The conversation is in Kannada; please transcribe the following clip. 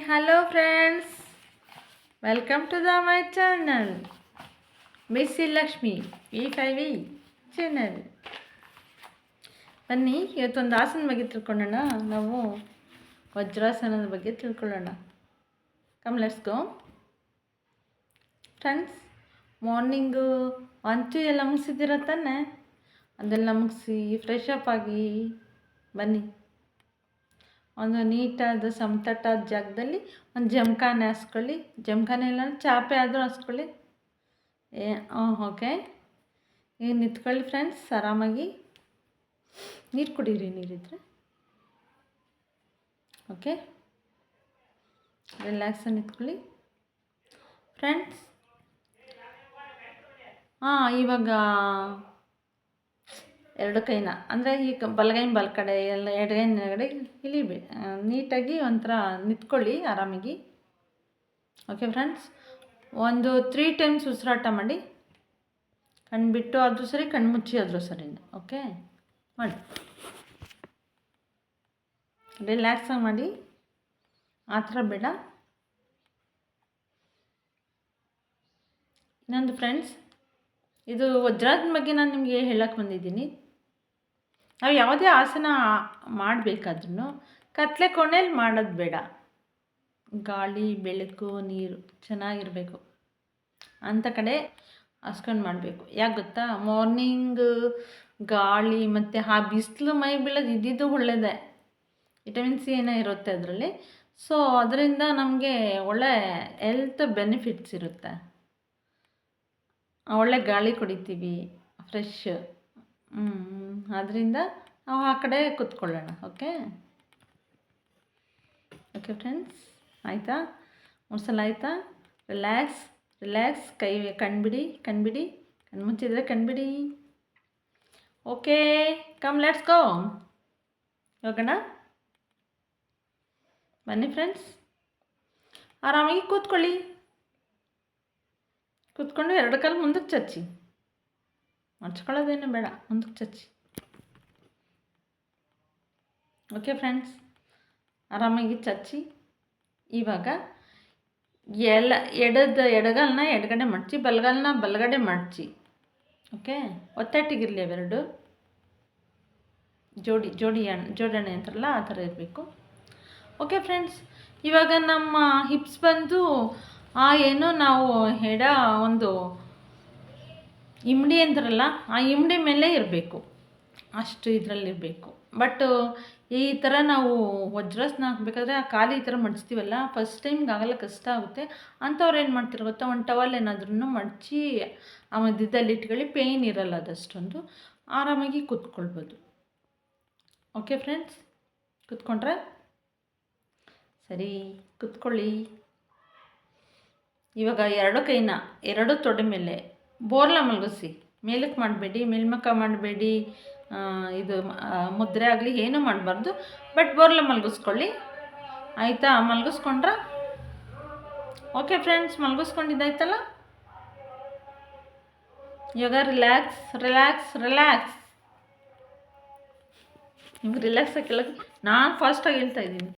hello friends, welcome to my channel Missy Lakshmi V5V channel. ಬನ್ನಿ ಇವತ್ತೊಂದು ಆಸನದ ಬಗ್ಗೆ ತಿಳ್ಕೊಳ್ಳೋಣ. ನಾವು ವಜ್ರಾಸನದ ಬಗ್ಗೆ ತಿಳ್ಕೊಳ್ಳೋಣ. Come let's go friends. Morning ಅಂಚು ಎಲ್ಲ ಮುಗಿಸಿದ್ದೀರ ತಾನೆ? ಅದೆಲ್ಲ ಮುಗಿಸಿ ಫ್ರೆಶ್ ಅಪ್ ಆಗಿ ಬನ್ನಿ. ಒಂದು ನೀಟಾದ ಸಮತಟ್ಟಾದ ಜಾಗದಲ್ಲಿ ಒಂದು ಜಮಖಾನೆ ಹಾಸ್ಕೊಳ್ಳಿ. ಜಮಖಾನೆ ಇಲ್ಲ ಚಾಪೆ ಆದರೂ ಹಾಸ್ಕೊಳ್ಳಿ. ಓಕೆ, ಈಗ ನಿಂತ್ಕೊಳ್ಳಿ ಫ್ರೆಂಡ್ಸ್. ಆರಾಮಾಗಿ ನೀರು ಕುಡೀರಿ, ನೀರಿದ್ರೆ. ಓಕೆ, ರಿಲ್ಯಾಕ್ಸಾಗಿ ನಿಂತ್ಕೊಳ್ಳಿ ಫ್ರೆಂಡ್ಸ್. ಇವಾಗ ಎರಡು ಕೈನ ಅಂದರೆ ಈಗ ಬಲಗೈನ ಬಲ ಕಡೆ ಎಲ್ಲ ಎಡಗೈನ ಎಡಗಡೆ ಇಳಿಬಿ ನೀಟಾಗಿ ಒಂಥರ ನಿಂತ್ಕೊಳ್ಳಿ ಆರಾಮಾಗಿ. ಓಕೆ ಫ್ರೆಂಡ್ಸ್, ಒಂದು 3 ಟೈಮ್ಸ್ ಉಸಿರಾಟ ಮಾಡಿ. ಕಣ್ಣು ಬಿಟ್ಟು ಆದರೂ ಸರಿ, ಕಣ್ಣು ಮುಚ್ಚಿ ಆದರೂ ಸರಿ. ಓಕೆ, ಮಾಡಿ, ರಿಲ್ಯಾಕ್ಸಾಗಿ ಮಾಡಿ. ಆ ಥರ ಬೇಡ. ಇನ್ನೊಂದು ಫ್ರೆಂಡ್ಸ್, ಇದು ವಜ್ರಾಸನದ ಬಗ್ಗೆ ನಾನು ನಿಮಗೆ ಹೇಳಕ್ಕೆ ಬಂದಿದ್ದೀನಿ. ನಾವು ಯಾವುದೇ ಆಸನ ಮಾಡಬೇಕಾದ್ರೂ ಕತ್ಲೆ ಕೋಣೆಯಲ್ಲಿ ಮಾಡೋದು ಬೇಡ. ಗಾಳಿ, ಬೆಳಕು, ನೀರು ಚೆನ್ನಾಗಿರಬೇಕು ಅಂಥ ಕಡೆ ಹಾಸ್ಕೊಂಡು ಮಾಡಬೇಕು. ಯಾಕೆ ಗೊತ್ತಾ? ಮಾರ್ನಿಂಗ್ ಗಾಳಿ ಮತ್ತು ಆ ಬಿಸಿಲು ಮೈ ಬೀಳೋದು ಇದ್ದಿದ್ದು ಒಳ್ಳೆಯದೇ. ವಿಟಮಿನ್ ಸಿ ಏನೋ ಇರುತ್ತೆ ಅದರಲ್ಲಿ. ಸೊ ಅದರಿಂದ ನಮಗೆ ಒಳ್ಳೆ ಹೆಲ್ತ್ ಬೆನಿಫಿಟ್ಸ್ ಇರುತ್ತೆ. ಒಳ್ಳೆ ಗಾಳಿ ಕುಡಿತೀವಿ, ಫ್ರೆಶ್. ಅದರಿಂದ ನಾವು ಆ ಕಡೆ ಕೂತ್ಕೊಳ್ಳೋಣ. ಓಕೆ ಓಕೆ ಫ್ರೆಂಡ್ಸ್, ಆಯಿತಾ? 3 ಸಲ ಆಯಿತಾ? Relax relax. ಕಣ್ಬಿಡಿ, ಕಣ್ಣು ಮುಚ್ಚಿದರೆ ಕಣ್ಬಿಡಿ. Okay, come let's go. ಹೋಗೋಣ ಬನ್ನಿ ಫ್ರೆಂಡ್ಸ್. ಆರಾಮಾಗಿ ಕೂತ್ಕೊಳ್ಳಿ. ಕೂತ್ಕೊಂಡು 2 ಕಾಲು ಮುಂದಕ್ಕೆ ಚಚ್ಚಿ. ಮಡ್ಚ್ಕೊಳ್ಳೋದೇನು ಬೇಡ, ಮುಂದಕ್ಕೆ ಚಚ್ಚಿ. ಓಕೆ ಫ್ರೆಂಡ್ಸ್, ಆರಾಮಾಗಿ ಚಚ್ಚಿ. ಇವಾಗ ಎಡಗಾಲನ್ನ ಎಡಗಡೆ ಮಡಚಿ, ಬಲಗಾಲನ್ನ ಬಲಗಡೆ ಮಡಚಿ. ಓಕೆ, ಒತ್ತಟ್ಟಿಗಿರಲಿ ಅವೆರಡು. ಜೋಡಣೆ ಅಂತಾರಲ್ಲ ಆ ಥರ ಇರಬೇಕು. ಓಕೆ ಫ್ರೆಂಡ್ಸ್, ಇವಾಗ ನಮ್ಮ ಹಿಪ್ಸ್ ಬಂದು ಏನು ನಾವು ಒಂದು ಇಮ್ಡಿ ಅಂತಾರಲ್ಲ, ಆ ಇಮ್ಡಿ ಮೇಲೆ ಇರಬೇಕು. ಅಷ್ಟು ಇದರಲ್ಲಿರಬೇಕು. ಬಟ್ ಈ ಥರ ನಾವು ವಜ್ರಾಸನ ಹಾಕಬೇಕಾದ್ರೆ ಆ ಕಾಲು ಈ ಥರ ಮಡಚ್ತೀವಲ್ಲ, ಫಸ್ಟ್ ಟೈಮ್ಗೆ ಆಗಲ್ಲ, ಕಷ್ಟ ಆಗುತ್ತೆ. ಅಂಥವ್ರು ಏನು ಮಾಡ್ತಾರೆ ಗೊತ್ತಾ? ಒಂದು ಟವಲ್ ಏನಾದ್ರೂ ಮಡಚಿ ಆ ಮಧ್ಯದಲ್ಲಿ ಇಟ್ಕೊಳ್ಳಿ. ಪೇಯ್ನ್ ಇರಲ್ಲ ಅದಷ್ಟೊಂದು. ಆರಾಮಾಗಿ ಕೂತ್ಕೊಳ್ಬೋದು. ಓಕೆ ಫ್ರೆಂಡ್ಸ್, ಕೂತ್ಕೊಂಡ್ರೆ ಸರಿ. ಕೂತ್ಕೊಳ್ಳಿ. ಇವಾಗ 2 ಕೈನ 2 ತೊಡೆ ಮೇಲೆ ಬೋರ್ಲ ಮಲಗಿಸಿ. ಮೇಲಕ್ಕೆ ಮಾಡಬೇಡಿ, ಮೇಲ್ಮುಖ ಮಾಡಬೇಡಿ. ಇದು ಮುದ್ರೆ ಆಗಲಿ ಏನೂ ಮಾಡಬಾರ್ದು. ಬಟ್ ಬೋರ್ಲ ಮಲಗಿಸ್ಕೊಳ್ಳಿ. ಆಯಿತಾ? ಮಲಗಿಸ್ಕೊಂಡ್ರೆ ಓಕೆ ಫ್ರೆಂಡ್ಸ್, ಮಲಗಿಸ್ಕೊಂಡಿದ್ದಾಯ್ತಲ್ಲ. ಇವಾಗ ರಿಲ್ಯಾಕ್ಸ್ ರಿಲ್ಯಾಕ್ಸ್ ರಿಲ್ಯಾಕ್ಸ್. ನಿಮ್ಗೆ ರಿಲ್ಯಾಕ್ಸ್ ಆಗಿಲ್ಲ, ನಾನು ಫಾಸ್ಟಾಗಿ ಹೇಳ್ತಾ ಇದ್ದೀನಿ.